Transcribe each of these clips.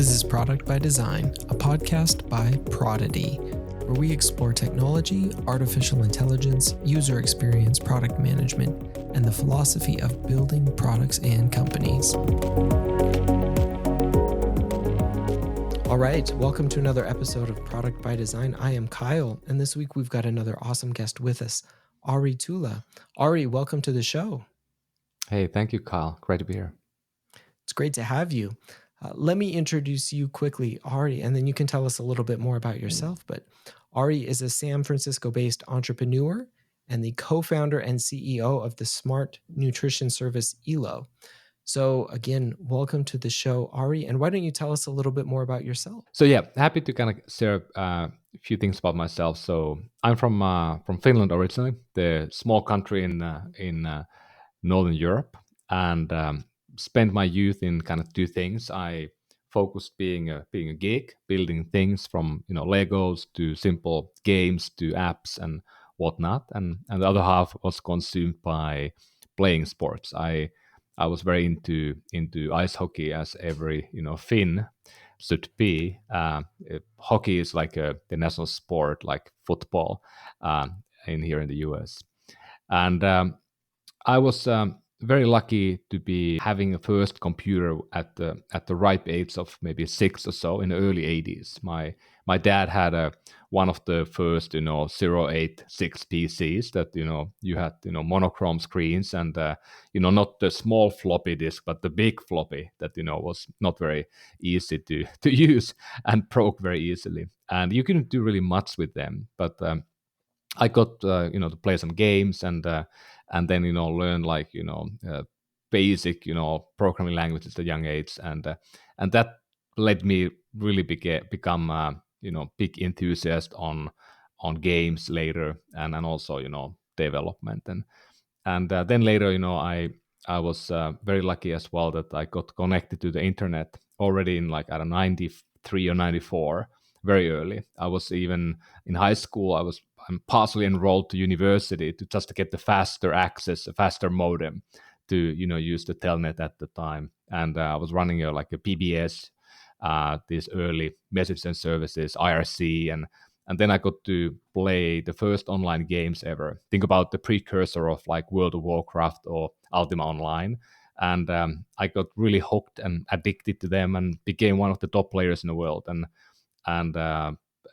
This is Product by Design, a podcast by Prodity, where we explore technology, artificial intelligence, user experience, product management, and the philosophy of building products and companies. All right, welcome to another episode of Product by Design. I am Kyle, and this week we've got another awesome guest with us, Ari Tulla. Ari, welcome to the show. Hey, thank you, Kyle. Great to be here. It's great to have you. Let me introduce you quickly, Ari, and then you can tell us a little bit more about yourself. But Ari is a San Francisco-based entrepreneur and the co-founder and CEO of the smart nutrition service Elo. So again, welcome to the show, Ari. And why don't you tell us a little bit more about yourself? So yeah, happy to kind of share a few things about myself. So I'm from Finland originally, the small country in Northern Europe, and spent my youth in kind of two things. I focused being a geek, building things from Legos to simple games to apps and whatnot, and the other half was consumed by playing sports. I was very into ice hockey, as every Finn should be. Hockey is like the national sport, like football, in here in the US, and I was very lucky to be having a first computer at the ripe age of maybe 6 or so in the early 80s. My dad had one of the first 086 PCs that you had monochrome screens and not the small floppy disk but the big floppy that was not very easy to use and broke very easily, and you couldn't do really much with them, but I got to play some games and then learn like basic programming languages at a young age, and that led me really become big enthusiast on games later, and also development, and then later I was very lucky as well that I got connected to the internet already in like I don't know 93 or 94, very early. I was even in high school. I'm partially enrolled to university to just to get the faster access, a faster modem to use the telnet at the time, and I was running like a PBS, these early messaging services, IRC, and then I got to play the first online games ever. Think about the precursor of like World of Warcraft or Ultima Online. And I got really hooked and addicted to them and became one of the top players in the world. And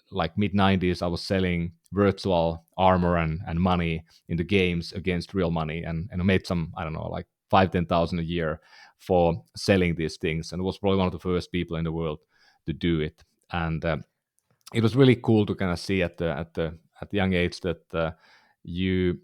like mid 90s, I was selling virtual armor and money in the games against real money, and I made some, I don't know, like 5,000-10,000 a year for selling these things, and was probably one of the first people in the world to do it. And it was really cool to kind of see at the young age that you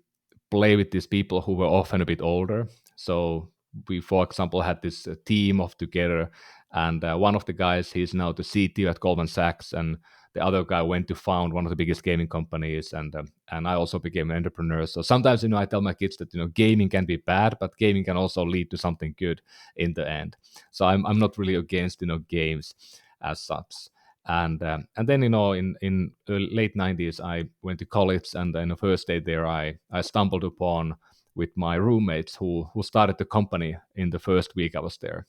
play with these people who were often a bit older. So we, for example, had this team of together, and one of the guys, he's now the CTO at Goldman Sachs, and the other guy went to found one of the biggest gaming companies, and I also became an entrepreneur. So sometimes I tell my kids that gaming can be bad, but gaming can also lead to something good in the end. So I'm not really against games as such. And then in late 90s I went to college, and in the first day there I stumbled upon with my roommates who started the company in the first week I was there.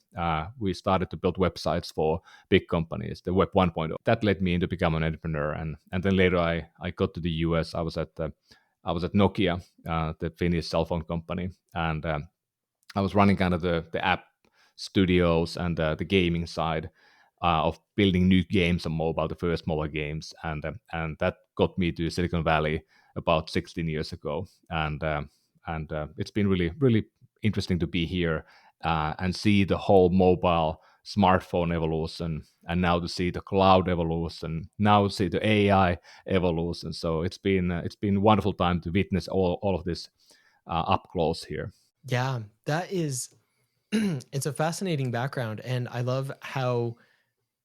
We started to build websites for big companies, the Web 1.0. That led me into become an entrepreneur, and then later I got to the US. I was at Nokia, the Finnish cell phone company, and I was running kind of the app studios and the gaming side of building new games on mobile, the first mobile games, and that got me to Silicon Valley about 16 years ago, and it's been really really interesting to be here and see the whole mobile smartphone evolution, and now to see the cloud evolution, now see the AI evolution. So it's been a wonderful time to witness all of this up close here. Yeah, that is, it's a fascinating background. And I love how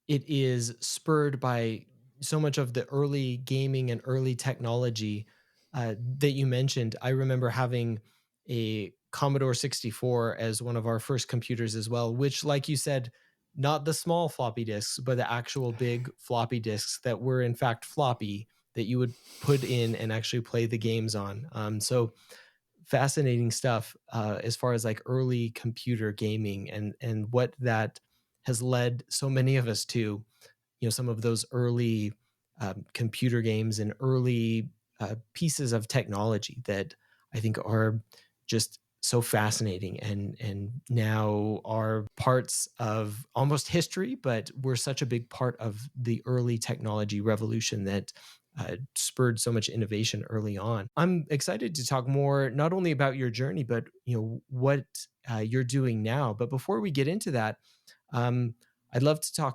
it is spurred by so much of the early gaming and early technology that you mentioned. I remember having a Commodore 64 as one of our first computers as well, which, like you said, not the small floppy disks, but the actual big floppy disks that were in fact floppy that you would put in and actually play the games on. So fascinating stuff as far as like early computer gaming and what that has led so many of us to, some of those early computer games and early pieces of technology that I think are just so fascinating, and now are parts of almost history, but we're such a big part of the early technology revolution that spurred so much innovation early on. I'm excited to talk more not only about your journey, but what you're doing now. But before we get into that, um, I'd love to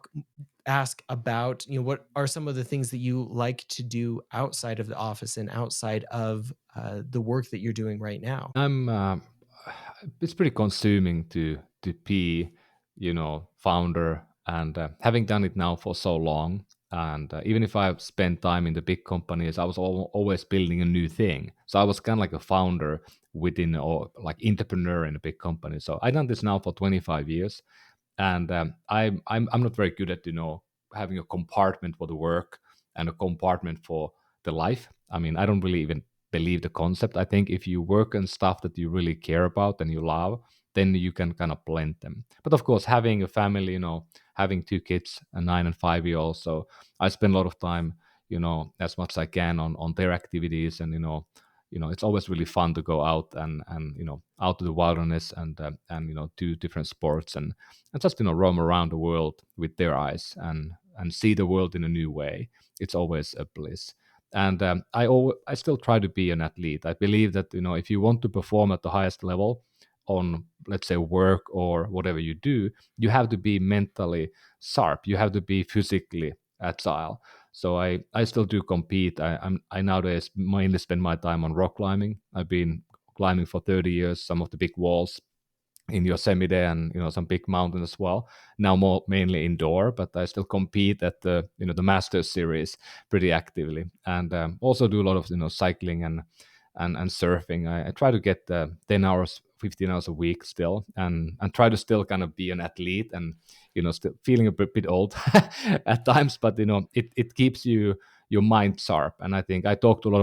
ask about, what are some of the things that you like to do outside of the office and outside of the work that you're doing right now? I'm. It's pretty consuming to be, founder, and having done it now for so long. And even if I've spent time in the big companies, I was always building a new thing. So I was kind of like a founder within, or like entrepreneur in a big company. So I've done this now for 25 years, and I'm not very good at having a compartment for the work and a compartment for the life. I mean, I don't really even believe the concept. I think if you work on stuff that you really care about and you love, then you can kind of blend them. But of course, having a family, having two kids, a 9 and 5 year old, so I spend a lot of time, as much as I can on their activities, and it's always really fun to go out and out to the wilderness and do different sports and just roam around the world with their eyes and see the world in a new way. It's always a bliss. And I still try to be an athlete. I believe that if you want to perform at the highest level on, let's say, work or whatever you do, you have to be mentally sharp. You have to be physically agile. So I still do compete. I nowadays mainly spend my time on rock climbing. I've been climbing for 30 years, some of the big walls in Yosemite and some big mountains as well. Now more mainly indoor, but I still compete at the Masters series pretty actively, and also do a lot of cycling and surfing. I try to get 10 hours, 15 hours a week still, and try to still kind of be an athlete, and still feeling a bit old at times, but it keeps your mind sharp. And I think I talked to a lot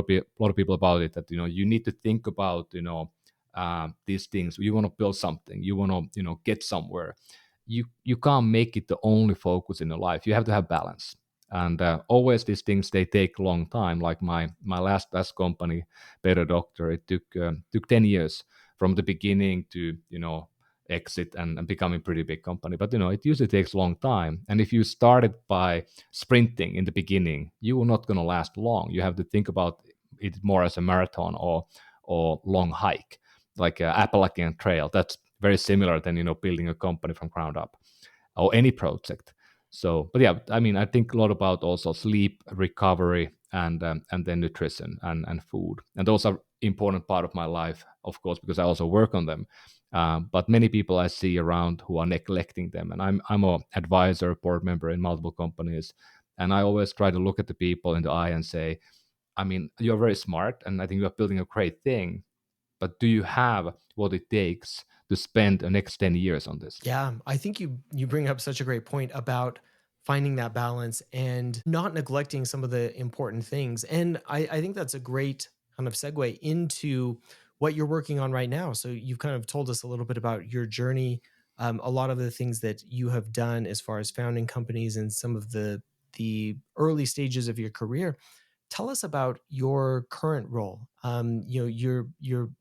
of people about it, that you need to think about these things. You want to build something, you want to get somewhere. You can't make it the only focus in your life. You have to have balance. And always these things, they take a long time. Like my last company, Better Doctor, it took 10 years from the beginning to exit and become a pretty big company. But it usually takes a long time, and if you started by sprinting in the beginning, you are not going to last long. You have to think about it more as a marathon or long hike, like Appalachian Trail. That's very similar than building a company from ground up or any project. So, but yeah, I mean, I think a lot about also sleep, recovery, and then nutrition and food, and those are important part of my life, of course, because I also work on them. But many people I see around who are neglecting them, and I'm a advisor, board member in multiple companies, and I always try to look at the people in the eye and say, I mean, you're very smart, and I think you're building a great thing, but do you have what it takes to spend the next 10 years on this? Yeah, I think you bring up such a great point about finding that balance and not neglecting some of the important things. And I think that's a great kind of segue into what you're working on right now. So you've kind of told us a little bit about your journey, a lot of the things that you have done as far as founding companies and some of the early stages of your career. Tell us about your current role. You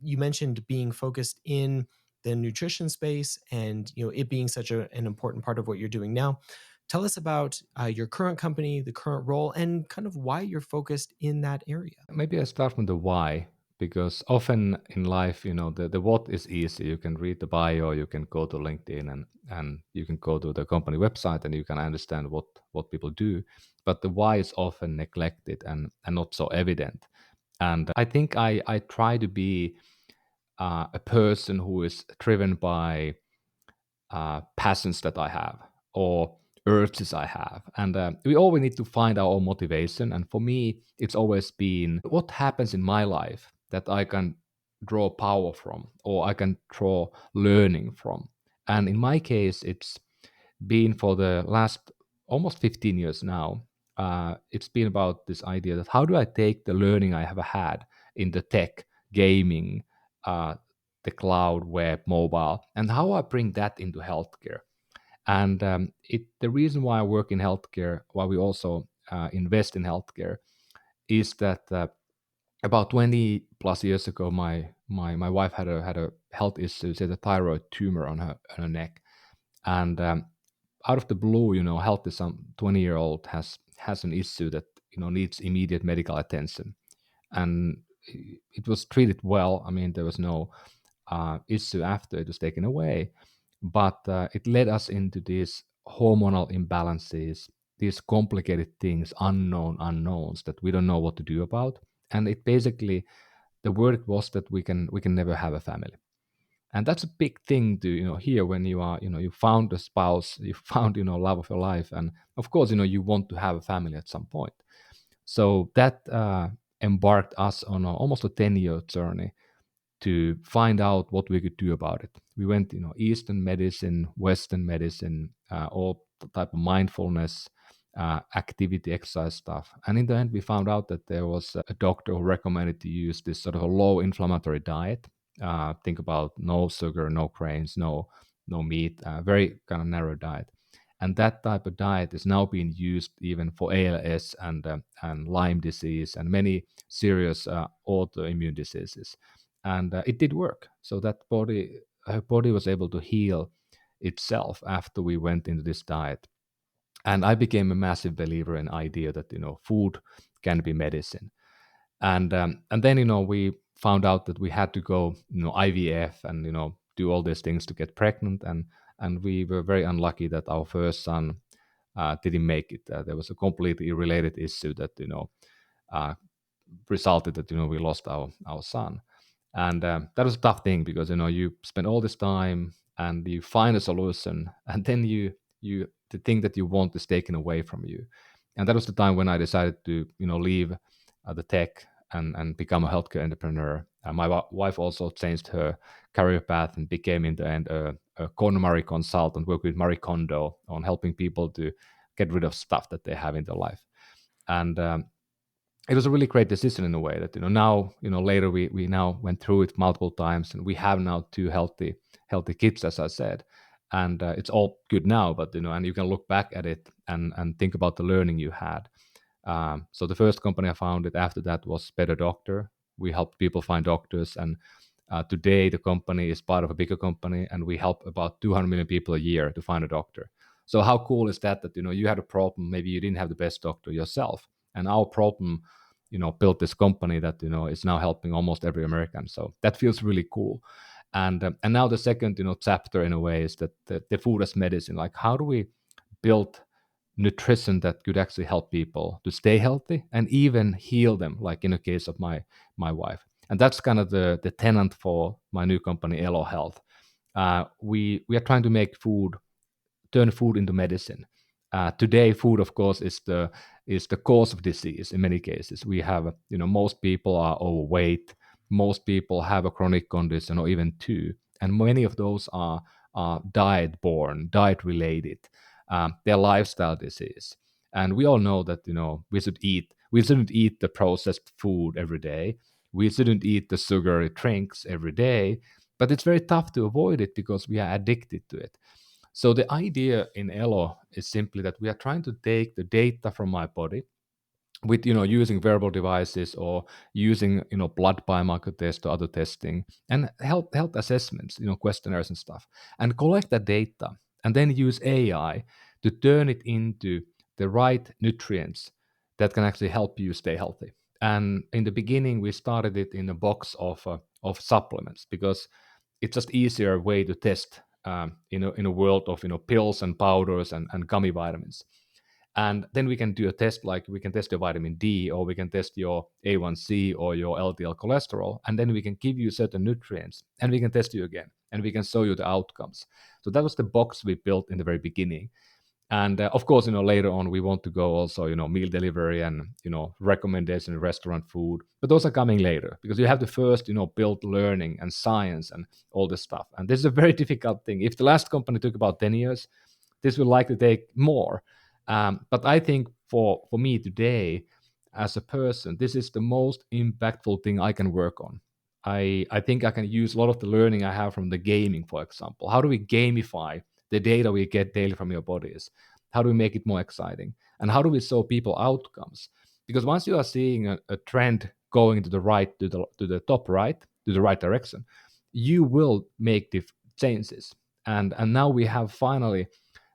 mentioned being focused in the nutrition space, and it being such an important part of what you're doing now. Tell us about your current company, the current role, and kind of why you're focused in that area. Maybe I start from the why, because often in life, the what is easy. You can read the bio, you can go to LinkedIn, and you can go to the company website, and you can understand what people do. But the why is often neglected and not so evident. And I think I try to be a person who is driven by passions that I have or urges I have. And we always need to find our own motivation. And for me, it's always been what happens in my life that I can draw power from or I can draw learning from. And in my case, it's been for the last almost 15 years now. It's been about this idea that how do I take the learning I have had in the tech, gaming, uh, the cloud, web, mobile, and how I bring that into healthcare. And the reason why I work in healthcare, why we also invest in healthcare, is that about 20 plus years ago, my wife had a health issue. She had a thyroid tumor on her neck, and out of the blue, healthy some 20-year-old has an issue that needs immediate medical attention, and it was treated well. I mean, there was no issue after it was taken away, but it led us into these hormonal imbalances, these complicated things, unknowns that we don't know what to do about, and it basically the word was that we can never have a family. And that's a big thing to hear when you are you found a spouse, you found love of your life, and of course you want to have a family at some point. So that embarked us on almost a 10-year journey to find out what we could do about it. We went eastern medicine, western medicine, all type of mindfulness, activity, exercise stuff, and in the end we found out that there was a doctor who recommended to use this sort of a low inflammatory diet. Think about no sugar, no grains, no meat, very kind of narrow diet. And that type of diet is now being used even for ALS and Lyme disease and many serious autoimmune diseases. And it did work. So her body was able to heal itself after we went into this diet. And I became a massive believer in idea that food can be medicine. And then we found out that we had to go IVF and do all these things to get pregnant, and we were very unlucky that our first son didn't make it. There was a completely related issue that uh, resulted that we lost our son. And that was a tough thing because you spend all this time and you find a solution, and then the thing that you want is taken away from you. And that was the time when I decided to leave the tech and become a healthcare entrepreneur. My wife also changed her career path and became in the end a KonMari consultant, work with Marie Kondo on helping people to get rid of stuff that they have in their life. And it was a really great decision in a way that now later we now went through it multiple times, and we have now two healthy kids, as I said, and it's all good now. But and you can look back at it and think about the learning you had. So the first company I founded after that was Better Doctor. We helped people find doctors, and today the company is part of a bigger company, and we help about 200 million people a year to find a doctor. So how cool is that? That you had a problem, maybe you didn't have the best doctor yourself, and our problem, built this company that is now helping almost every American. So that feels really cool. And now the second chapter in a way is that the food as medicine. Like how do we build nutrition that could actually help people to stay healthy and even heal them, like in the case of my wife. And that's kind of the tenant for my new company, Elo Health. We are trying to make turn food into medicine. Today, food, of course, is the cause of disease in many cases. We have, most people are overweight, most people have a chronic condition or even two, and many of those are diet born, diet related. They're lifestyle disease, and we all know that we shouldn't eat the processed food every day. We shouldn't eat the sugary drinks every day, but it's very tough to avoid it because we are addicted to it. So the idea in Elo is simply that we are trying to take the data from my body with using wearable devices or using blood biomarker tests or other testing and health assessments, questionnaires and stuff, and collect that data and then use AI to turn it into the right nutrients that can actually help you stay healthy. And in the beginning, we started it in a box of supplements because it's just easier way to test in a world of pills and powders and gummy vitamins. And then we can do a test, like we can test your vitamin D, or we can test your A1C or your LDL cholesterol, and then we can give you certain nutrients, and we can test you again, and we can show you the outcomes. So that was the box we built in the very beginning. And of course, later on we want to go also, meal delivery and recommendation restaurant food, but those are coming later because you have to first build learning and science and all this stuff. And this is a very difficult thing. If the last company took about 10 years, this will likely take more. But I think for me today, as a person, this is the most impactful thing I can work on. I think I can use a lot of the learning I have from the gaming, for example. How do we gamify the data we get daily from your bodies? How do we make it more exciting? And how do we show people outcomes? Because once you are seeing a trend going to the right, to the top right, to the right direction, you will make the changes. And now we have finally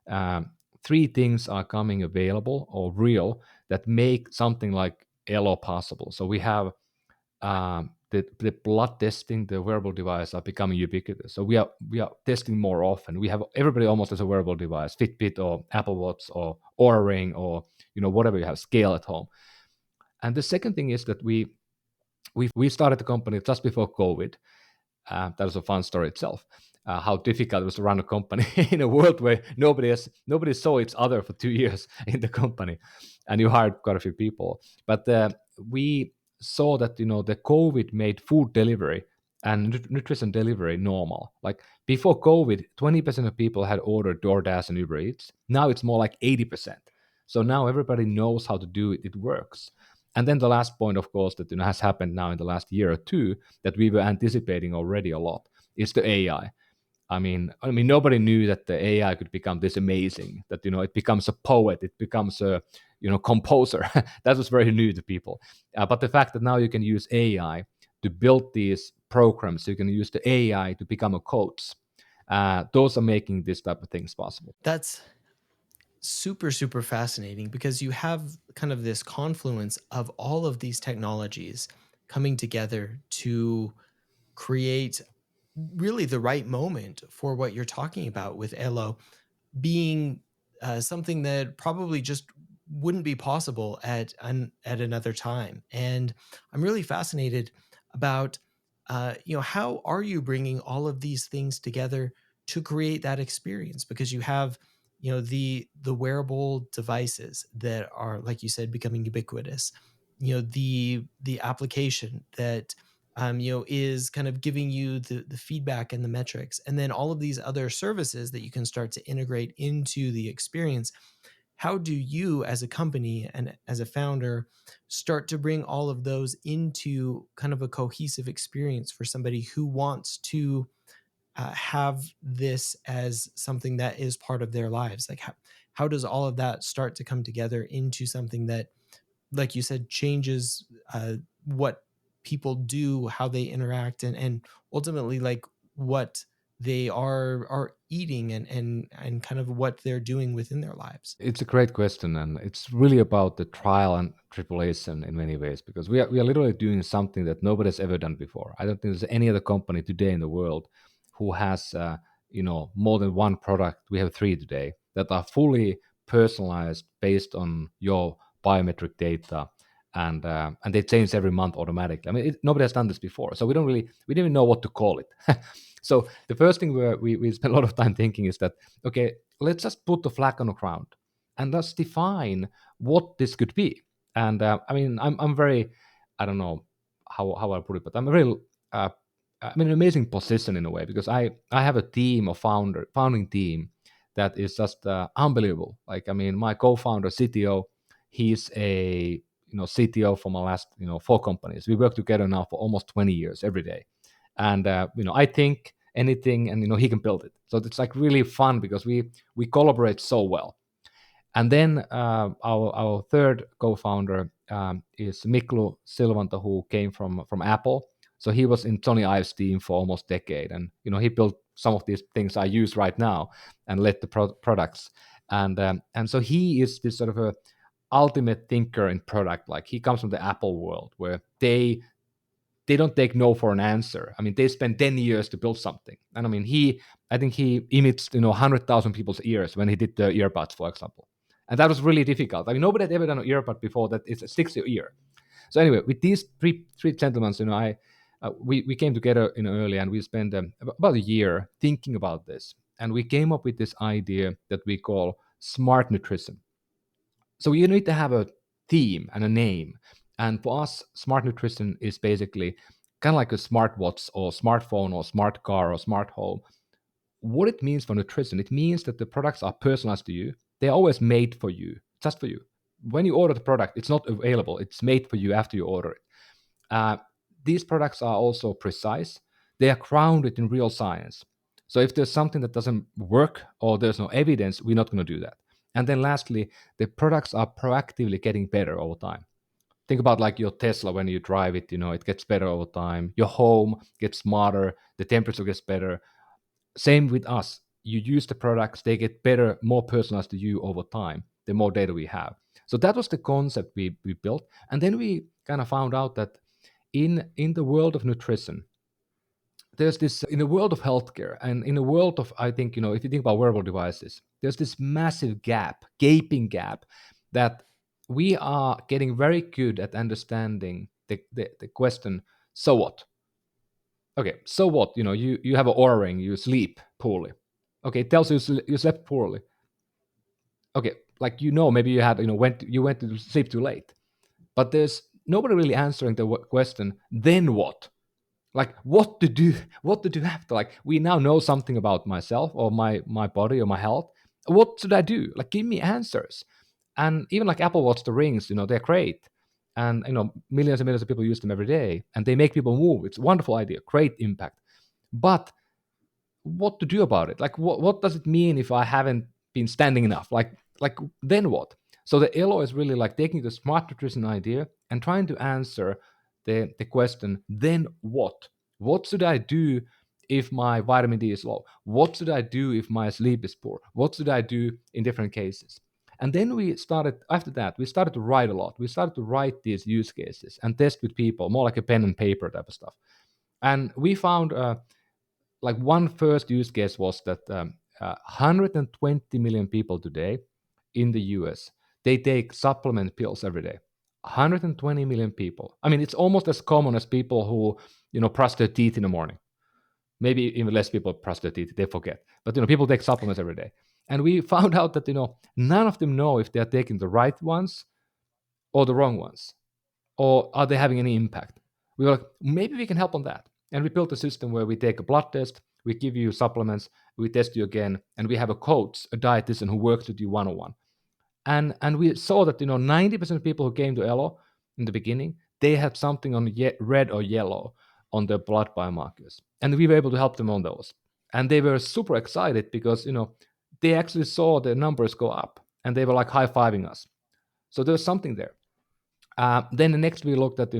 um, three things are coming available or real that make something like Elo possible. So we have the blood testing, the wearable device are becoming ubiquitous. So we are testing more often. We have everybody almost as a wearable device, Fitbit or Apple Watch or Oura Ring or whatever you have, scale at home. And the second thing is that we started the company just before COVID. That was a fun story itself. How difficult it was to run a company in a world where nobody saw each other for 2 years in the company, and you hired quite a few people. But we saw that the COVID made food delivery and nutrition delivery normal. Like before COVID, 20% of people had ordered DoorDash and Uber Eats. Now it's more like 80%. So now everybody knows how to do it. It works. And then the last point, of course, that has happened now in the last year or two that we were anticipating already a lot is the AI. I mean, nobody knew that the AI could become this amazing. That it becomes a poet, it becomes a composer. That was very new to people. But the fact that now you can use AI to build these programs, you can use the AI to become a coach. Those are making this type of things possible. That's super, super fascinating because you have kind of this confluence of all of these technologies coming together to create really the right moment for what you're talking about with Elo being something that probably just wouldn't be possible at another time. And I'm really fascinated about how are you bringing all of these things together to create that experience, because you have the wearable devices that are, like you said, becoming ubiquitous, the application that is kind of giving you the feedback and the metrics, and then all of these other services that you can start to integrate into the experience. How do you, as a company and as a founder, start to bring all of those into kind of a cohesive experience for somebody who wants to have this as something that is part of their lives? Like, how does all of that start to come together into something that, like you said, changes what people do, how they interact, and ultimately like what they are eating and kind of what they're doing within their lives? It's a great question, and it's really about the trial and tribulation in many ways because we are literally doing something that nobody's ever done before. I don't think there's any other company today in the world who has more than one product. We have three today that are fully personalized based on your biometric data, and they change every month automatically. I mean, nobody has done this before, so we didn't even know what to call it. So the first thing we spent a lot of time thinking is that, okay, let's just put the flag on the ground and let's define what this could be. And I mean, I'm very, I don't know how I put it, but I'm a real, I'm in an amazing position in a way because I have a team of founding team that is just unbelievable. Like, I mean, my co-founder CTO, he's a CTO for my last four companies. We work together now for almost 20 years every day, and I think anything, and he can build it. So it's like really fun because we collaborate so well. And then our third co-founder is Miklu Silvanta, who came from Apple. So he was in Johnny Ive's team for almost a decade, and he built some of these things I use right now and led the products. And so he is this sort of a ultimate thinker in product. Like, he comes from the Apple world where they don't take no for an answer. I mean, they spend 10 years to build something. And I mean, I think he imaged 100,000 people's ears when he did the earbuds, for example. And that was really difficult. I mean, nobody had ever done an earbud before that it sticks to your ear. So anyway, with these three gentlemen, we came together early, and we spent about a year thinking about this. And we came up with this idea that we call smart nutrition. So you need to have a theme and a name. And for us, smart nutrition is basically kind of like a smartwatch or smartphone or smart car or smart home. What it means for nutrition, it means that the products are personalized to you. They're always made for you, just for you. When you order the product, it's not available. It's made for you after you order it. Uh, these products are also precise. They are grounded in real science. So if there's something that doesn't work or there's no evidence, we're not going to do that. And then lastly, the products are proactively getting better all the time. Think about like your Tesla. When you drive it, it gets better all the time. Your home gets smarter, the temperature gets better. Same with us. You use the products, they get better, more personalized to you over time, the more data we have. So that was the concept we built. And then we kind of found out that in the world of nutrition, there's this in the world of healthcare and in the world of, I think, if you think about wearable devices, there's this massive gap, gaping gap, that we are getting very good at understanding the question, so what? Okay, so what? You have an aura ring, you sleep poorly. Okay, it tells you you slept poorly. Okay, like maybe you went to sleep too late, but there's nobody really answering the question. Then what? Like what to do after? Like we now know something about myself or my body or my health. What should I do? Like give me answers. And even like Apple Watch, the rings, they're great. And millions and millions of people use them every day and they make people move. It's a wonderful idea, great impact. But what to do about it? Like what does it mean if I haven't been standing enough? Like then what? So the Elo is really like taking the smart nutrition idea and trying to answer the question, then what? What should I do if my vitamin D is low? What should I do if my sleep is poor? What should I do in different cases? And then after that, we started to write a lot. We started to write these use cases and test with people, more like a pen and paper type of stuff. And we found like one first use case was that 120 million people today in the US, they take supplement pills every day. 120 million people. I mean, it's almost as common as people who brush their teeth in the morning. Maybe even less people brush their teeth, they forget. But people take supplements every day. And we found out that none of them know if they are taking the right ones or the wrong ones, or are they having any impact? We were like, maybe we can help on that. And we built a system where we take a blood test, we give you supplements, we test you again, and we have a coach, a dietitian who works with you one on one. And we saw that 90% of people who came to Elo in the beginning, they had something on red or yellow on their blood biomarkers, and we were able to help them on those. And they were super excited because they actually saw the numbers go up, and they were like high fiving us. So there's something there. Then the next we looked at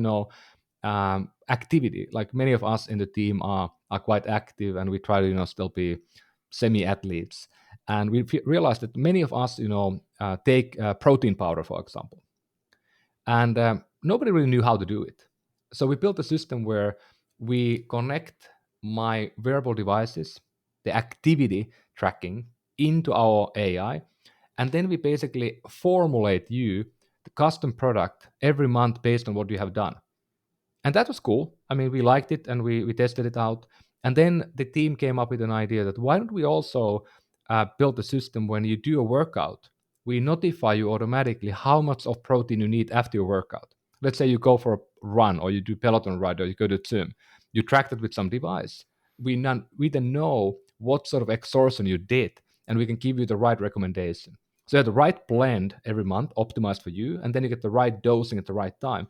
activity. Like many of us in the team are quite active, and we try to still be semi athletes. And we realized that many of us take protein powder, for example, and nobody really knew how to do it. So we built a system where we connect my wearable devices, the activity tracking, into our AI, and then we basically formulate you the custom product every month based on what you have done. And that was cool. I mean, we liked it and we tested it out. And then the team came up with an idea that why don't we also build a system when you do a workout, we notify you automatically how much of protein you need after your workout. Let's say you go for a run or you do Peloton ride or you go to the gym, you track that with some device. We then know what sort of exertion you did and we can give you the right recommendation. So you have the right blend every month optimized for you, and then you get the right dosing at the right time.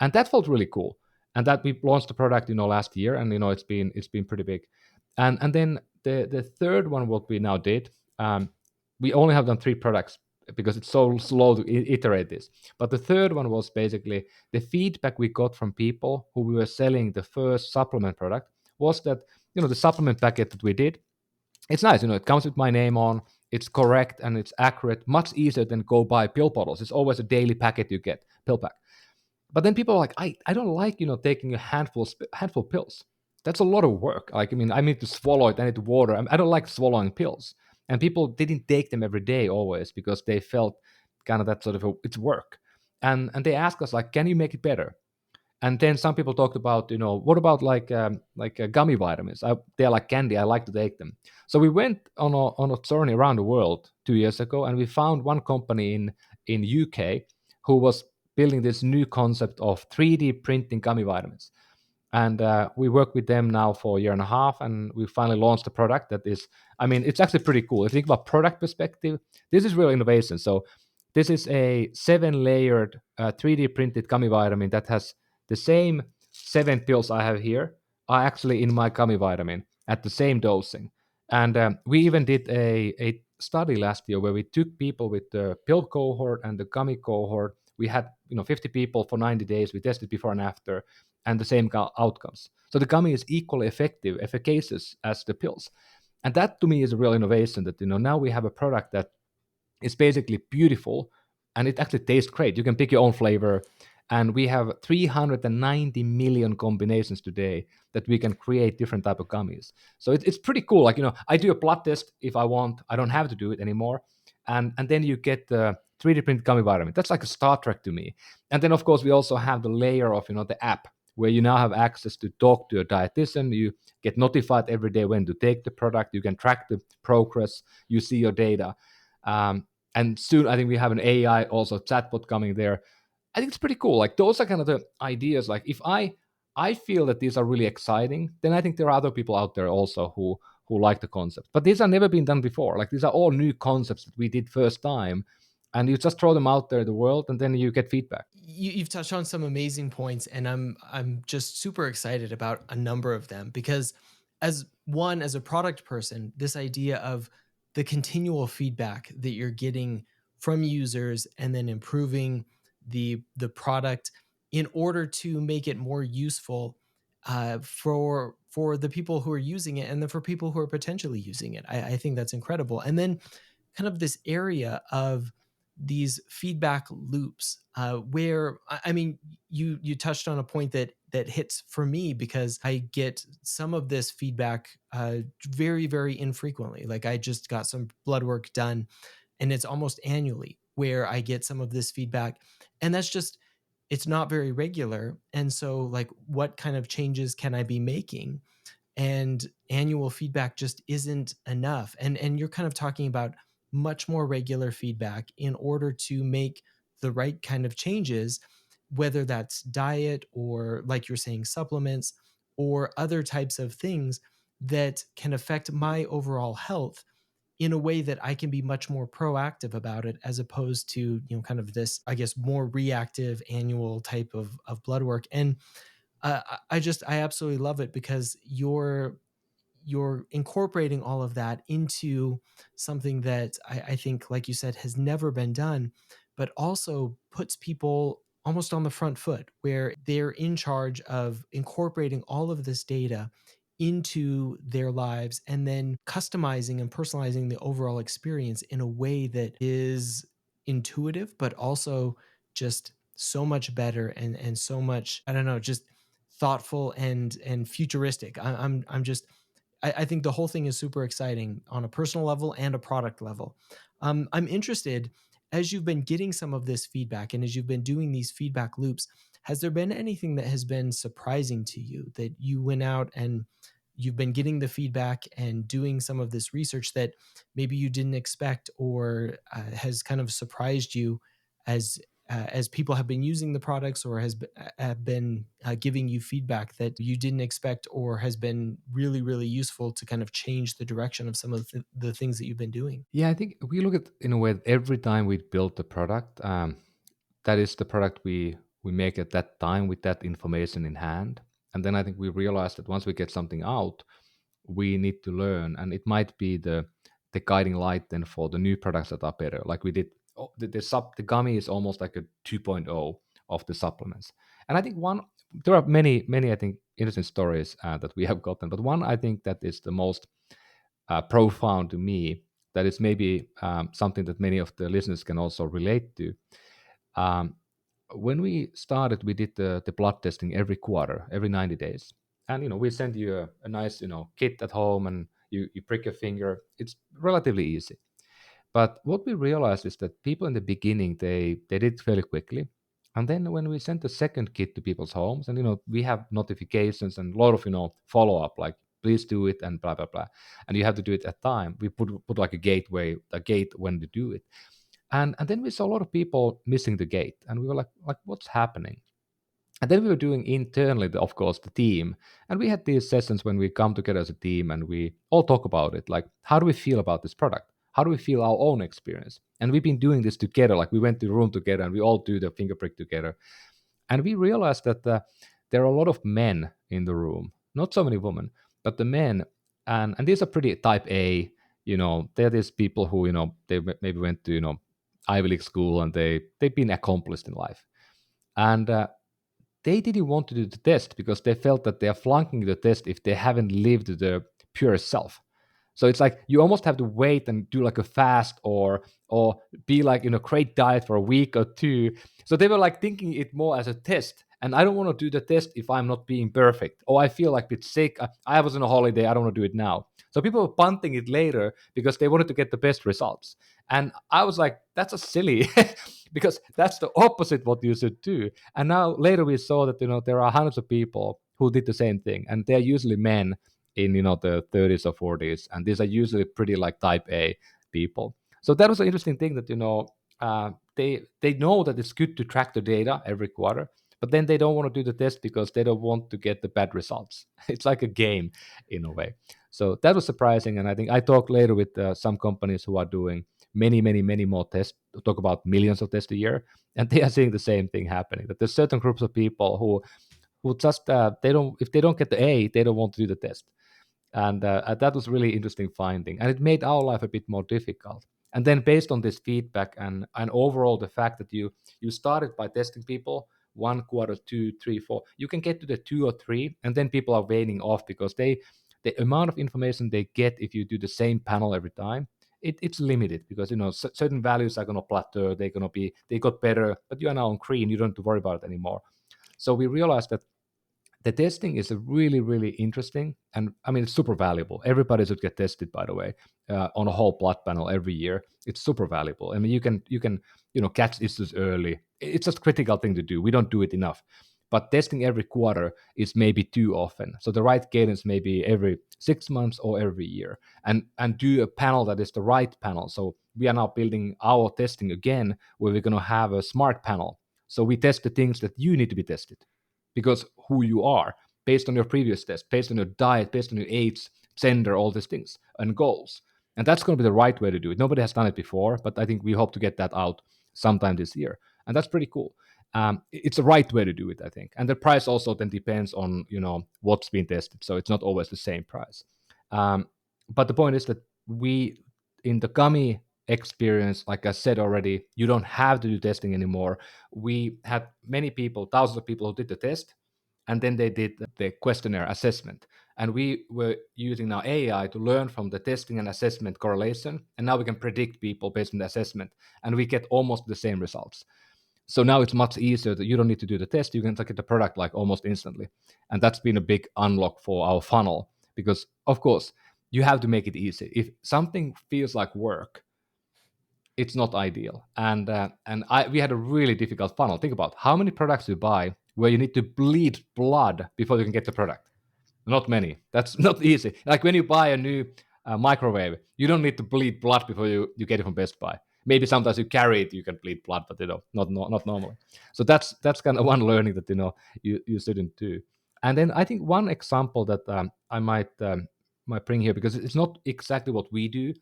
And that felt really cool. And that we launched the product last year, and it's been pretty big. And then the third one, what we now did, we only have done 3 products because it's so slow to iterate this. But the third one was basically the feedback we got from people who we were selling the first supplement product was that the supplement packet that we did, it's nice, it comes with my name on, it's correct and it's accurate, much easier than go buy pill bottles. It's always a daily packet you get, pill pack. But then people are like, I don't like, taking a handful of pills. That's a lot of work. Like, I mean, I need to swallow it. I need to water. I don't like swallowing pills. And people didn't take them every day always because they felt kind of that sort of it's work. And they ask us like, can you make it better? And then some people talked about, what about like gummy vitamins? They're like candy. I like to take them. So we went on a journey around the world 2 years ago, and we found one company in UK who was building this new concept of 3D printing gummy vitamins. And we work with them now for a year and a half, and we finally launched a product that is, I mean, it's actually pretty cool. If you think about product perspective, this is real innovation. So this is a 7-layered 3D printed gummy vitamin that has the same 7 pills I have here are actually in my gummy vitamin at the same dosing. And we even did a study last year where we took people with the pill cohort and the gummy cohort. We had 50 people for 90 days. We tested before and after, and the same outcomes. So the gummy is equally effective, efficacious as the pills, and that to me is a real innovation. That now we have a product that is basically beautiful, and it actually tastes great. You can pick your own flavor, and we have 390 million combinations today that we can create different type of gummies. So it's pretty cool. Like I do a blood test if I want. I don't have to do it anymore, and then you get the 3D print gummy vitamin. That's like a Star Trek to me. And then of course we also have the layer of the app where you now have access to talk to a dietitian. You get notified every day when to take the product. You can track the progress. You see your data. Um, and soon I think we have an AI also chatbot coming there. I think it's pretty cool. Like those are kind of the ideas. Like if I feel that these are really exciting, then I think there are other people out there also who like the concept. But these have never been done before. Like these are all new concepts that we did first time, and you just throw them out there in the world, and then you get feedback. You've touched on some amazing points, and I'm just super excited about a number of them because as a product person, this idea of the continual feedback that you're getting from users and then improving the product in order to make it more useful for the people who are using it and then for people who are potentially using it. I think that's incredible. And then kind of this area of these feedback loops where I mean you touched on a point that hits for me because I get some of this feedback very very infrequently. Like I just got some blood work done and it's almost annually where I get some of this feedback, and that's just it's not very regular. And so like what kind of changes can I be making? And annual feedback just isn't enough. And you're kind of talking about much more regular feedback in order to make the right kind of changes, whether that's diet or like you're saying supplements or other types of things that can affect my overall health in a way that I can be much more proactive about it as opposed to, kind of this, I guess, more reactive annual type of blood work. And I absolutely love it because you're incorporating all of that into something that I think, like you said, has never been done, but also puts people almost on the front foot where they're in charge of incorporating all of this data into their lives and then customizing and personalizing the overall experience in a way that is intuitive, but also just so much better and so much, I don't know, just thoughtful and futuristic. I'm just I think the whole thing is super exciting on a personal level and a product level. I'm interested as you've been getting some of this feedback and as you've been doing these feedback loops. Has there been anything that has been surprising to you that you went out and you've been getting the feedback and doing some of this research that maybe you didn't expect or has kind of surprised you as people have been using the products or have been giving you feedback that you didn't expect or has been really really useful to kind of change the direction of some of the things that you've been doing? Yeah, I think we look at in a way that every time we build the product, that is the product we make at that time with that information in hand. And then I think we realize that once we get something out, we need to learn, and it might be the guiding light then for the new products that are better. Like we did, the gummy is almost like a 2.0 of the supplements. And I think there are many I think interesting stories that we have gotten, but one I think that is the most profound to me, that is maybe something that many of the listeners can also relate to. Um, when we started, we did the blood testing every quarter, every 90 days. And, we send you a nice, kit at home, and you prick your finger. It's relatively easy. But what we realized is that people in the beginning, they did it fairly quickly. And then when we sent the second kit to people's homes, and we have notifications and a lot of follow up, like please do it and blah blah blah, and you have to do it at time. We put like a gate when to do it, and then we saw a lot of people missing the gate, and we were like what's happening? And then we were doing internally, of course, the team. And we had these sessions when we come together as a team and we all talk about it. Like, how do we feel about this product? How do we feel our own experience? And we've been doing this together. Like, we went to the room together and we all do the finger prick together. And we realized that there are a lot of men in the room, not so many women, but the men, and these are pretty type A. They're these people who they maybe went to Ivy League school, and they've been accomplished in life, and they didn't want to do the test because they felt that they are flunking the test if they haven't lived their pure self. So it's like you almost have to wait and do like a fast, or be like in a great diet for a week or two. So they were like thinking it more as a test. And I don't want to do the test if I'm not being perfect. Or I feel like a bit sick. I was on a holiday. I don't want to do it now. So people were punting it later because they wanted to get the best results. And I was like, that's a silly because that's the opposite what you should do. And now later we saw that there are hundreds of people who did the same thing, and they're usually men in the 30s or 40s, and these are usually pretty like type A people. So that was an interesting thing that they know that it's good to track the data every quarter, but then they don't want to do the test because they don't want to get the bad results. It's like a game in a way. So that was surprising, and I think I talked later with some companies who are doing many, many, many more tests. Talk about millions of tests a year, and they are seeing the same thing happening. That there's certain groups of people who just they don't if they don't get the A, they don't want to do the test. And that was really interesting finding, and it made our life a bit more difficult. And then based on this feedback, and overall the fact that you started by testing people 1 quarter, 2, 3, 4, you can get to the 2 or 3, and then people are waning off because the amount of information they get if you do the same panel every time, it's limited because certain values are going to plateau, they got better, but you are now on green, you don't have to worry about it anymore. So we realized that the testing is a really, really interesting, and I mean, it's super valuable. Everybody should get tested, by the way, on a whole blood panel every year. It's super valuable. I mean, you can catch issues early. It's a critical thing to do. We don't do it enough, but testing every quarter is maybe too often. So the right cadence may be every 6 months or every year, and do a panel that is the right panel. So we are now building our testing again, where we're going to have a smart panel. So we test the things that you need to be tested because who you are, based on your previous test, based on your diet, based on your age, gender, all these things, and goals. And that's going to be the right way to do it. Nobody has done it before, but I think we hope to get that out sometime this year. And that's pretty cool. It's the right way to do it, I think. And the price also then depends on what's being tested. So it's not always the same price. But the point is that we, in the gummy experience, like I said already, you don't have to do testing anymore. We had many people, thousands of people who did the test, and then they did the questionnaire assessment. And we were using now AI to learn from the testing and assessment correlation. And now we can predict people based on the assessment, and we get almost the same results. So now it's much easier that you don't need to do the test. You can look at the product like almost instantly. And that's been a big unlock for our funnel because, of course, you have to make it easy. If something feels like work, it's not ideal. And we had a really difficult funnel. Think about how many products you buy where you need to bleed blood before you can get the product. Not many. That's not easy. Like when you buy a new microwave, you don't need to bleed blood before you get it from Best Buy. Maybe sometimes you carry it, you can bleed blood, but not normally. So that's kind of one learning that you shouldn't do. And then I think one example that I might bring here, because it's not exactly what we do,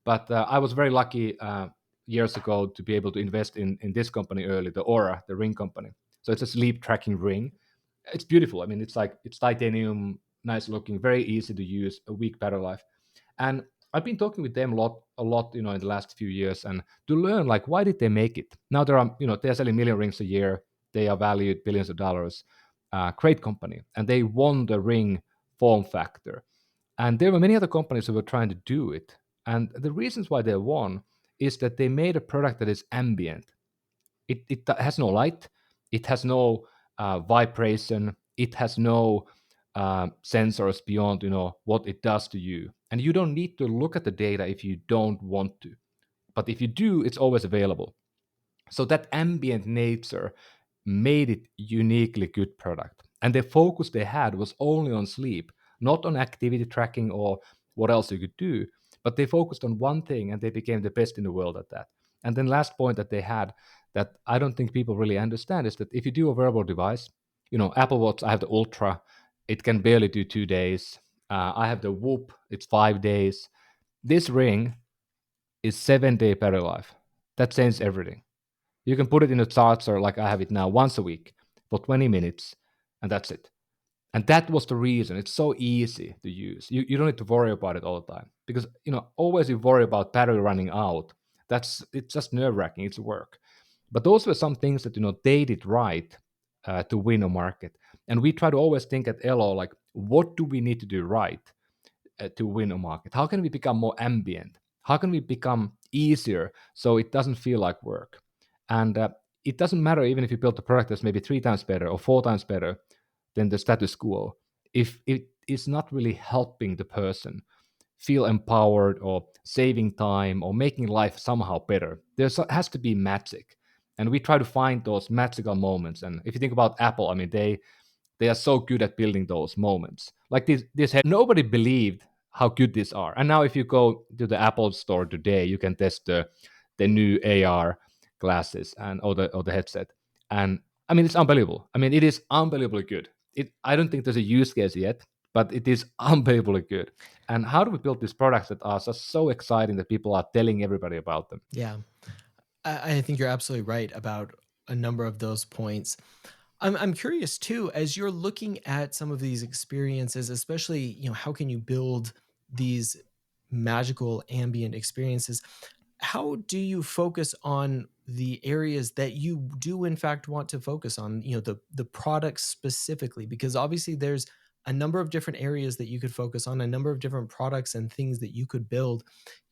but I was very lucky years ago to be able to invest in this company early, the Aura, the ring company. So it's a sleep tracking ring. It's beautiful. I mean, it's titanium, nice looking, very easy to use, a week battery life. And I've been talking with them a lot, in the last few years, and to learn like why did they make it. Now they're selling million rings a year. They are valued billions of dollars. Great company, and they won the ring form factor. And there were many other companies who were trying to do it. And the reasons why they won is that they made a product that is ambient. It has no light, it has no vibration, it has no sensors beyond what it does to you, and you don't need to look at the data if you don't want to. But if you do, it's always available. So that ambient nature made it uniquely good product. And the focus they had was only on sleep, not on activity tracking or what else you could do, but they focused on one thing and they became the best in the world at that. And then last point that they had that I don't think people really understand is that if you do a wearable device, Apple Watch, I have the Ultra, it can barely do 2 days. I have the Whoop, it's 5 days. This ring is 7 day battery life. That changes everything. You can put it in a charger like I have it now once a week for 20 minutes, and that's it. And that was the reason it's so easy to use. You don't need to worry about it all the time, because always you worry about battery running out. It's just nerve-wracking. It's work. But those were some things that they did right to win a market. And we try to always think at Elo, like, what do we need to do right to win a market? How can we become more ambient? How can we become easier so it doesn't feel like work? And it doesn't matter even if you build a product that's maybe 3 times better or 4 times better than the status quo. If it is not really helping the person feel empowered or saving time or making life somehow better, there has to be magic. And we try to find those magical moments. And if you think about Apple, I mean, they are so good at building those moments. Like this nobody believed how good these are. And now if you go to the Apple store today, you can test the new AR glasses and or the headset. And I mean, it's unbelievable. I mean, it is unbelievably good. I don't think there's a use case yet, but it is unbelievably good. And how do we build these products that are just so exciting that people are telling everybody about them? Yeah. I think you're absolutely right about a number of those points. I'm curious too, as you're looking at some of these experiences, especially, how can you build these magical ambient experiences? How do you focus on the areas that you do in fact want to focus on, the products specifically? Because obviously there's a number of different areas that you could focus on, a number of different products and things that you could build.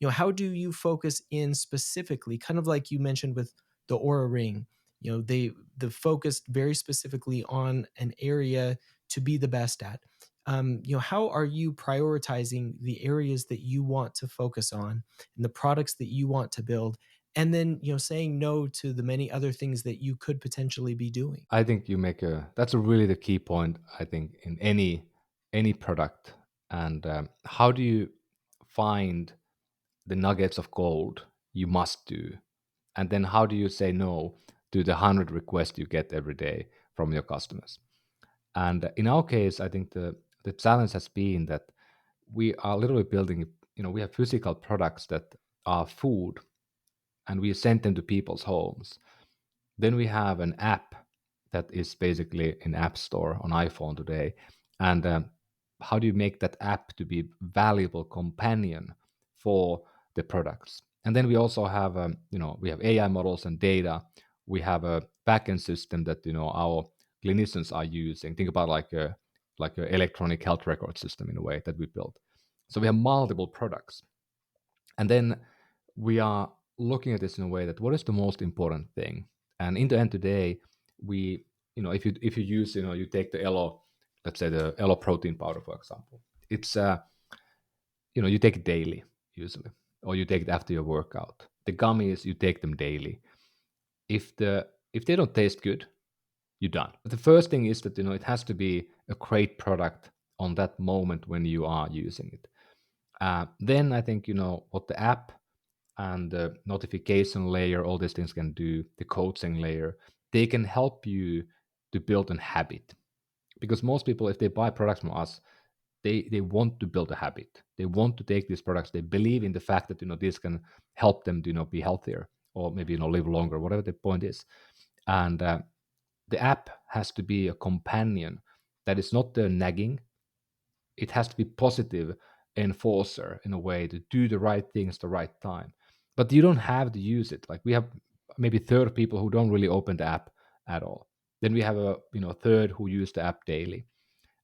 How do you focus in specifically, kind of like you mentioned with the Aura Ring? The focused very specifically on an area to be the best at. How are you prioritizing the areas that you want to focus on and the products that you want to build, and then saying no to the many other things that you could potentially be doing? I think you make a that's a really the key point, I think, in any product. And how do you find the nuggets of gold you must do, and then how do you say no to the 100 requests you get every day from your customers? And in our case, I think the challenge has been that we are literally building, we have physical products that are food, and we send them to people's homes. Then we have an app that is basically an app store on iPhone today. And how do you make that app to be valuable companion for the products? And then we also have, we have AI models and data. We have a backend system that our clinicians are using. Think about like a electronic health record system in a way that we built. So we have multiple products, and then we are looking at this in a way that what is the most important thing. And in the end today, we if you use you take the Elo, let's say the Elo protein powder, for example. It's you take it daily usually, or you take it after your workout. The gummies, you take them daily. If they don't taste good, you're done. But the first thing is that it has to be a great product on that moment when you are using it. Then I think what the app and the notification layer, all these things can do, the coaching layer, they can help you to build a habit. Because most people, if they buy products from us, they want to build a habit. They want to take these products. They believe in the fact that this can help them to be healthier, or maybe live longer, whatever the point is. And the app has to be a companion that is not the nagging. It has to be positive enforcer in a way to do the right things the right time. But you don't have to use it. Like we have maybe third people who don't really open the app at all. Then we have a third who use the app daily.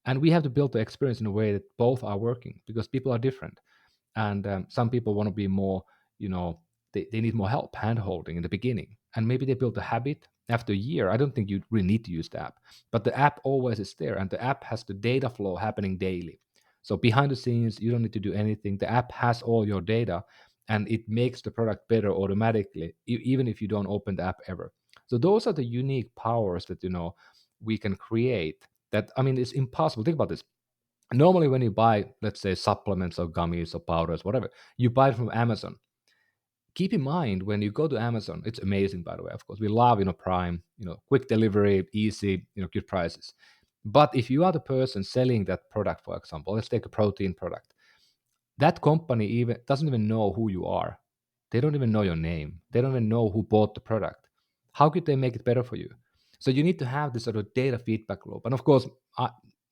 And we have to build the experience in a way that both are working, because people are different. And some people want to be more, they need more help, hand holding in the beginning. And maybe they build a habit after a year. I don't think you really need to use the app, but the app always is there, and the app has the data flow happening daily. So behind the scenes, you don't need to do anything. The app has all your data, and it makes the product better automatically, even if you don't open the app ever. So those are the unique powers that we can create. That, I mean, it's impossible. Think about this. Normally, when you buy, let's say, supplements or gummies or powders, whatever, you buy it from Amazon. Keep in mind, when you go to Amazon, it's amazing, by the way. Of course, we love Prime, quick delivery, easy, good prices. But if you are the person selling that product, for example, let's take a protein product, that company even doesn't even know who you are. They don't even know your name. They don't even know who bought the product. How could they make it better for you? So you need to have this sort of data feedback loop. And of course,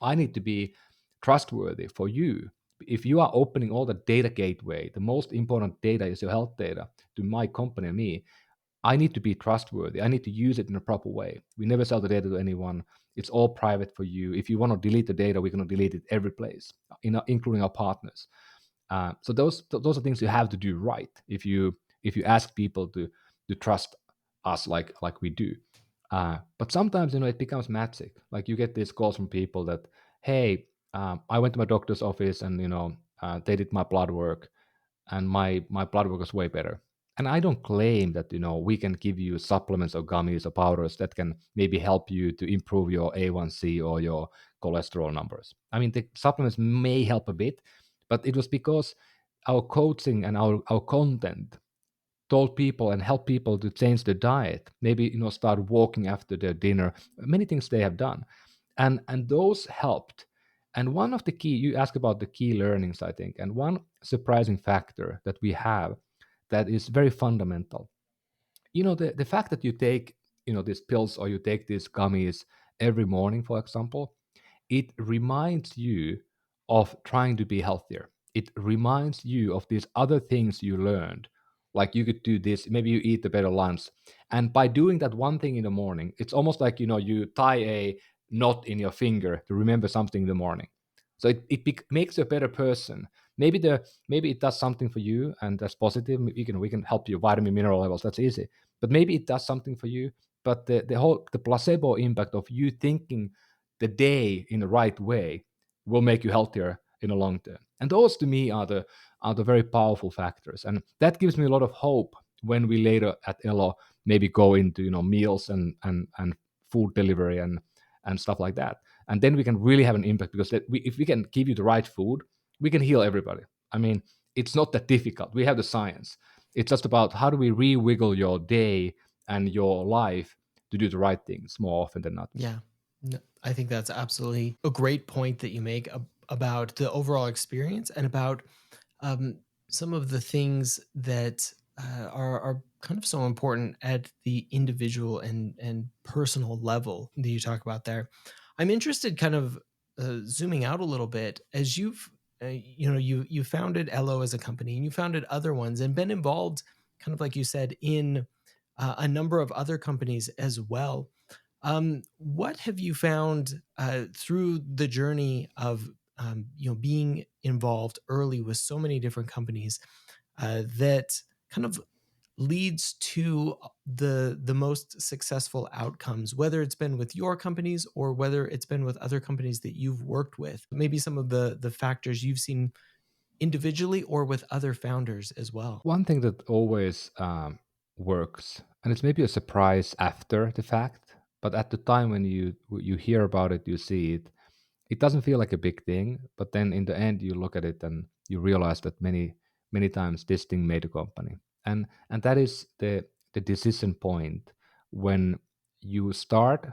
I need to be trustworthy for you. If you are opening all the data gateway, the most important data is your health data to my company and me, I need to be trustworthy. I need to use it in a proper way. We never sell the data to anyone. It's all private for you. If you want to delete the data, we're going to delete it every place, including our partners. So those are things you have to do right if you ask people to trust us like we do. But sometimes it becomes magic. Like you get these calls from people that, hey, I went to my doctor's office and they did my blood work and my blood work was way better. And I don't claim that we can give you supplements or gummies or powders that can maybe help you to improve your A1C or your cholesterol numbers. I mean, the supplements may help a bit, but it was because our coaching and our content told people and helped people to change their diet, maybe start walking after their dinner, many things they have done, and those helped. And one of the key, you ask about the key learnings, I think, and one surprising factor that we have that is very fundamental, the fact that you take these pills or you take these gummies every morning, for example, it reminds you of trying to be healthier. It reminds you of these other things you learned. Like you could do this, maybe you eat a better lunch. And by doing that one thing in the morning, it's almost like you tie a knot in your finger to remember something in the morning. So makes you a better person. Maybe it does something for you, and that's positive. We can help you vitamin mineral levels. That's easy. But maybe it does something for you. But the placebo impact of you thinking the day in the right way will make you healthier in the long term. And those to me are the very powerful factors. And that gives me a lot of hope when we later at Elo maybe go into meals and food delivery and stuff like that. And then we can really have an impact because if we can give you the right food, we can heal everybody. I mean, it's not that difficult. We have the science. It's just about how do we re-wiggle your day and your life to do the right things more often than not. Yeah. No, I think that's absolutely a great point that you make about the overall experience and about um, some of the things that are kind of so important at the individual and personal level that you talk about there. I'm interested, kind of zooming out a little bit, as you founded Elo as a company and you founded other ones and been involved, kind of like you said, in a number of other companies as well. What have you found through the journey of being involved early with so many different companies that kind of leads to the most successful outcomes, whether it's been with your companies or whether it's been with other companies that you've worked with? Maybe some of the factors you've seen individually or with other founders as well. One thing that always works, and it's maybe a surprise after the fact, but at the time when you hear about it, you see it, it doesn't feel like a big thing. But then in the end, you look at it and you realize that many times this thing made a company, and that is the decision point when you start.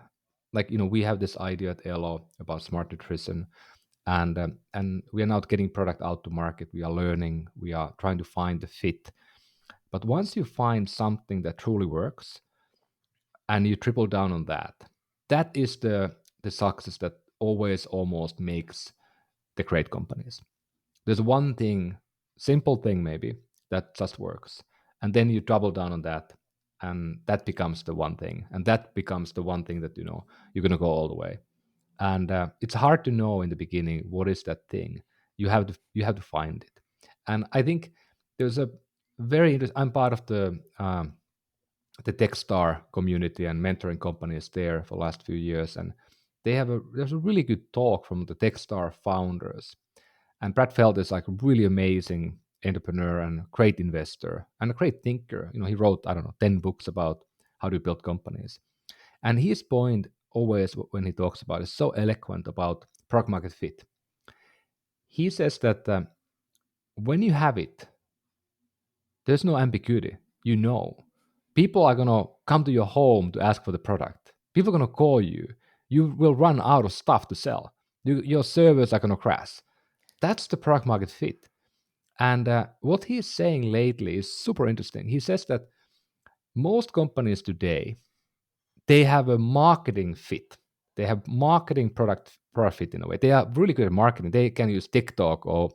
Like we have this idea at Elo about smart nutrition, and we are now getting product out to market. We are learning. We are trying to find the fit. But once you find something that truly works and you triple down on that, that is the success that always almost makes the great companies. There's one thing, simple thing maybe, that just works. And then you double down on that, and that becomes the one thing. And that becomes the one thing that you're gonna go all the way. And it's hard to know in the beginning what is that thing. You have to find it. And I think there's a very interesting. I'm part of the Techstar community and mentoring companies there for the last few years, and there's a really good talk from the Techstar founders. And Brad Feld is like a really amazing entrepreneur and great investor and a great thinker. He wrote, I don't know, 10 books about how to build companies. And his point always when he talks about is so eloquent about product market fit. He says that when you have it, there's no ambiguity. People are going to come to your home to ask for the product. People are going to call you. You will run out of stuff to sell. Your servers are going to crash. That's the product market fit. And what he's saying lately is super interesting. He says that most companies today, they have a marketing fit. They have marketing product fit in a way. They are really good at marketing. They can use TikTok or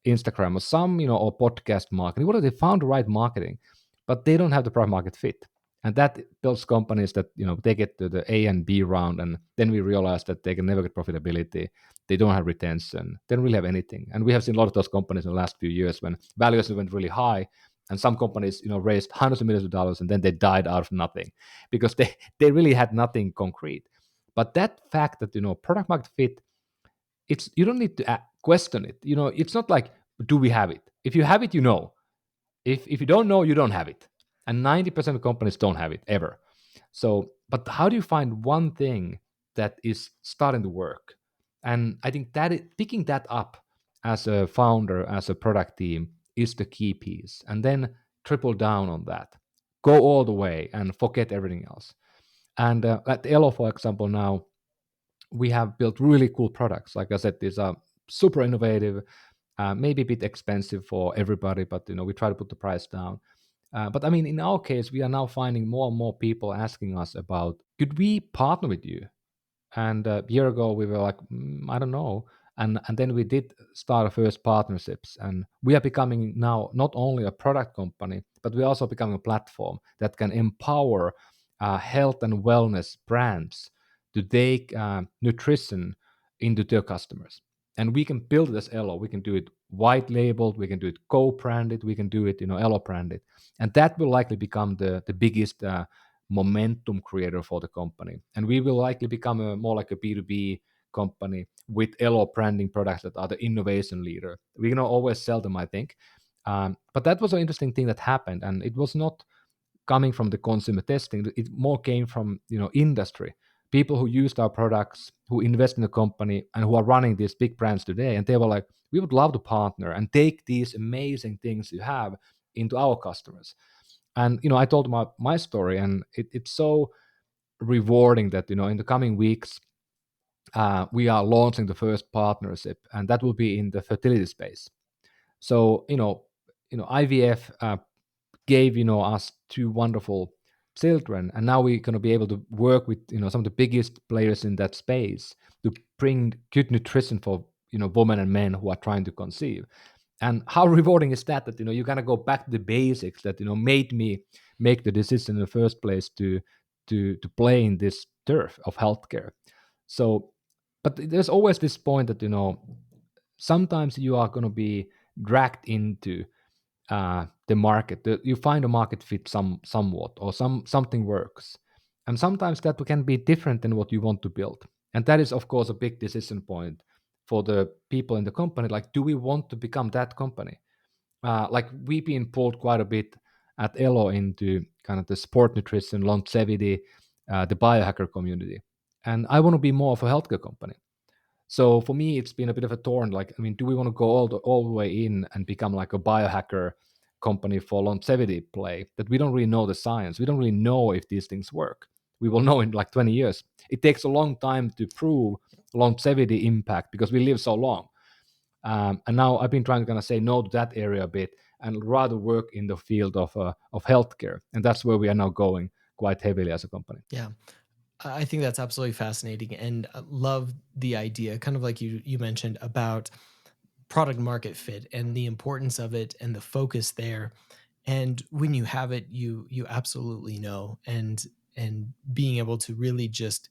Instagram or some, or podcast marketing. What, they found the right marketing, but they don't have the product market fit. And that builds companies that, they get to the A and B round, and then we realize that they can never get profitability. They don't have retention. They don't really have anything. And we have seen a lot of those companies in the last few years when valuations went really high, and some companies, raised hundreds of millions of dollars, and then they died out of nothing because they really had nothing concrete. But that fact that, product market fit, it's, you don't need to question it. It's not like, do we have it? If you have it, if you don't know, you don't have it. And 90% of companies don't have it ever. So, but how do you find one thing that is starting to work? And I think that picking that up as a founder, as a product team, is the key piece. And then triple down on that. Go all the way and forget everything else. And at Elo, for example, now we have built really cool products. Like I said, these are super innovative, maybe a bit expensive for everybody, but we try to put the price down. But I mean, in our case, we are now finding more and more people asking us about, could we partner with you? And a year ago, we were like, I don't know. And then we did start our first partnerships. And we are becoming now not only a product company, but we're also becoming a platform that can empower health and wellness brands to take nutrition into their customers. And we can build it as Elo. We can do it white labeled, we can do it co-branded, we can do it, Elo branded. And that will likely become the biggest momentum creator for the company. And we will likely become more like a B2B company with Elo branding products that are the innovation leader. We're going to always sell them, I think. But that was an interesting thing that happened. And it was not coming from the consumer testing. It more came from, industry. People who used our products, who invest in the company, and who are running these big brands today. And they were like, we would love to partner and take these amazing things you have into our customers. And I told them my story, and it's so rewarding that in the coming weeks we are launching the first partnership, and that will be in the fertility space. So IVF gave us two wonderful children, and now we're going to be able to work with some of the biggest players in that space to bring good nutrition for women and men who are trying to conceive. And how rewarding is that you kind of go back to the basics that made me make the decision in the first place to play in this turf of healthcare. So, but there's always this point that sometimes you are going to be dragged into the market. You find a market fit somewhat, or something works, and sometimes that can be different than what you want to build. And that is, of course, a big decision point for the people in the company. Like, do we want to become that company? Like, we've been pulled quite a bit at Elo into kind of the sport nutrition, longevity, the biohacker community, and I want to be more of a healthcare company. So for me, it's been a bit of a thorn. Like, I mean, do we want to go all the way in and become like a biohacker company for longevity play that we don't really know the science? We don't really know if these things work. We will know in like 20 years. It takes a long time to prove longevity impact because we live so long. And now I've been trying to kind of say no to that area a bit and rather work in the field of healthcare. And that's where we are now going quite heavily as a company. Yeah. I think that's absolutely fascinating, and love the idea, kind of like you mentioned about product market fit and the importance of it and the focus there. And when you have it, you absolutely know, and being able to really just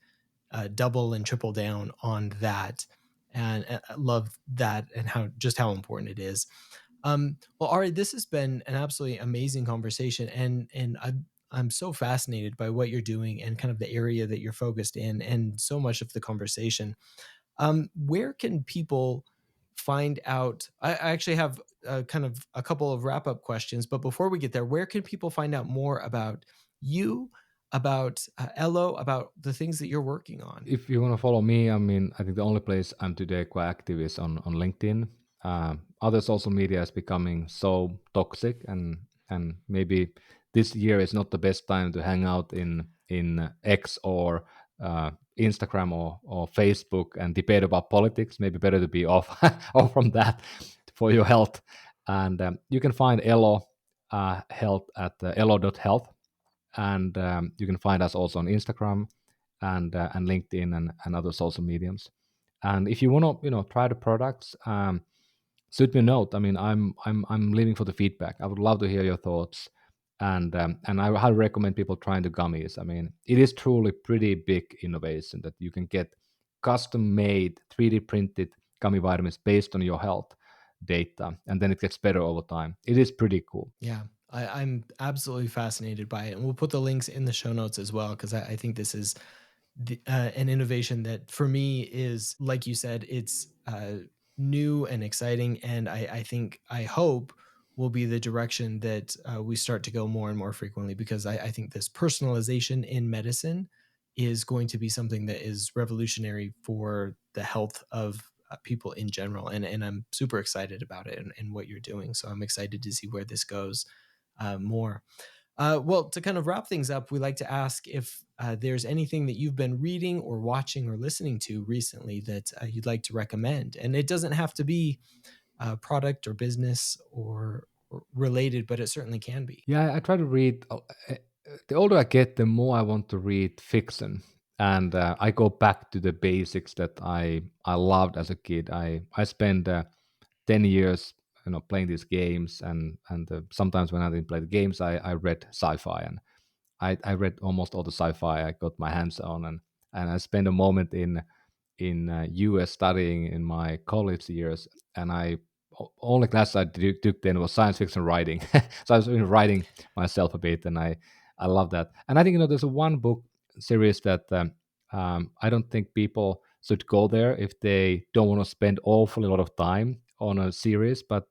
double and triple down on that, and love that, and how important it is. Well, Ari, this has been an absolutely amazing conversation, and I'm so fascinated by what you're doing and kind of the area that you're focused in, and so much of the conversation. Where can people find out? I actually have kind of a couple of wrap up questions, but before we get there, where can people find out more about you, about Elo, about the things that you're working on? If you want to follow me, I mean, I think the only place I'm today quite active is on LinkedIn. Other social media is becoming so toxic, and maybe this year is not the best time to hang out in X or Instagram or Facebook and debate about politics. Maybe better to be off off from that for your health. And you can find Elo health at elo.health, and you can find us also on Instagram. and LinkedIn and other social mediums. And if you want to, try the products, shoot me a note. I mean, I'm living for the feedback. I would love to hear your thoughts, and I highly recommend people trying the gummies. I mean, it is truly pretty big innovation that you can get custom made 3D printed gummy vitamins based on your health data, and then it gets better over time. It is pretty cool. Yeah, I'm absolutely fascinated by it. And we'll put the links in the show notes as well, because I think this is an innovation that for me is, like you said, it's new and exciting. And I hope will be the direction that we start to go more and more frequently, because I think this personalization in medicine is going to be something that is revolutionary for the health of people in general. And I'm super excited about it and what you're doing. So I'm excited to see where this goes more. Well, to kind of wrap things up, we like to ask if there's anything that you've been reading or watching or listening to recently that you'd like to recommend. And it doesn't have to be product or business or related, but it certainly can be. Yeah, I try to read. The older I get, the more I want to read fiction, and I go back to the basics that I loved as a kid. I spent 10 years, playing these games, and sometimes when I didn't play the games, I read sci-fi, and I read almost all the sci-fi I got my hands on, and I spent a moment in US studying in my college years, and only class I took then was science fiction writing. So I was writing myself a bit, and I love that. And I think there's a one book series that I don't think people should go there if they don't want to spend awfully lot of time on a series. But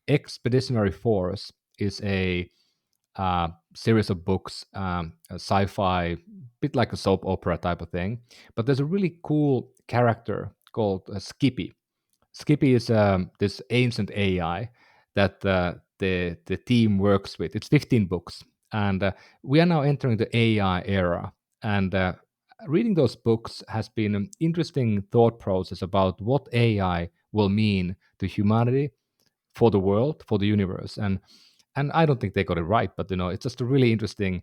Expeditionary Force is a series of books, a sci-fi, bit like a soap opera type of thing. But there's a really cool character called Skippy. Skippy is this ancient AI that the team works with. It's 15 books, and we are now entering the AI era. And reading those books has been an interesting thought process about what AI will mean to humanity, for the world, for the universe. And I don't think they got it right, but it's just a really interesting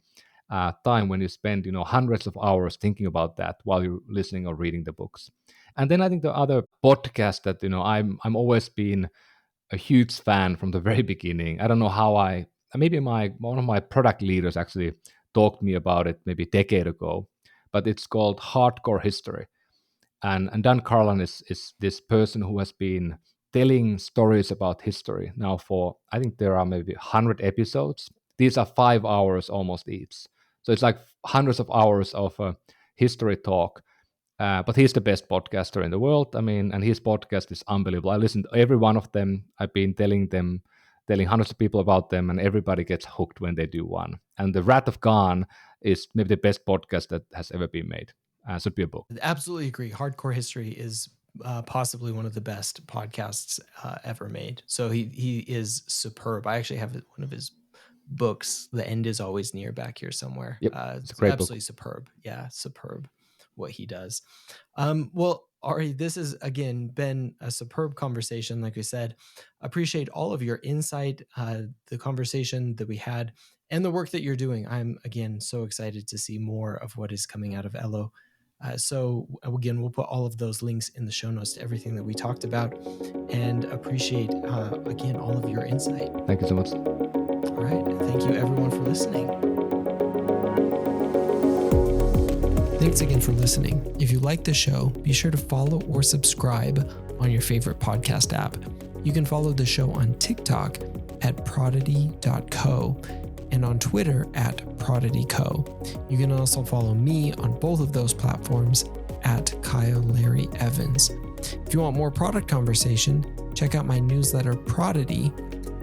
time when you spend hundreds of hours thinking about that while you're listening or reading the books. And then I think the other podcast that I'm always been a huge fan from the very beginning. I don't know how maybe my one of my product leaders actually talked to me about it maybe a decade ago, but it's called Hardcore History. And Dan Carlin is this person who has been telling stories about history now for, I think there are maybe 100 episodes. These are 5 hours almost each, so it's like hundreds of hours of history talk. But he's the best podcaster in the world. I mean, and his podcast is unbelievable. I listen to every one of them. I've been telling hundreds of people about them, and everybody gets hooked when they do one. And The Wrath of Khan is maybe the best podcast that has ever been made. Should be a book. Absolutely agree. Hardcore History is possibly one of the best podcasts ever made. So he is superb. I actually have one of his books. The End Is Always Near back here somewhere. Yep, it's a great absolutely book. superb. Yeah, superb what he does. Well, Ari, this has again been a superb conversation. Like we said, appreciate all of your insight, the conversation that we had, and the work that you're doing. I'm again so excited to see more of what is coming out of Elo. So again, we'll put all of those links in the show notes to everything that we talked about, and appreciate again all of your insight. Thank you so much. All right, thank you everyone for listening. Thanks again for listening. If you like the show, be sure to follow or subscribe on your favorite podcast app. You can follow the show on TikTok at Prodity.co and on Twitter at ProdityCo. You can also follow me on both of those platforms at Kyle Larry Evans. If you want more product conversation, check out my newsletter Prodity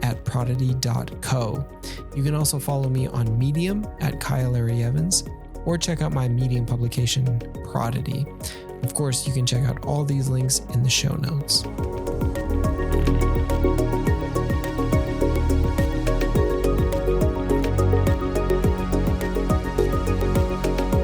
at Prodity.co. You can also follow me on Medium at Kyle Larry Evans, or check out my Medium publication Prodity. Of course, you can check out all these links in the show notes.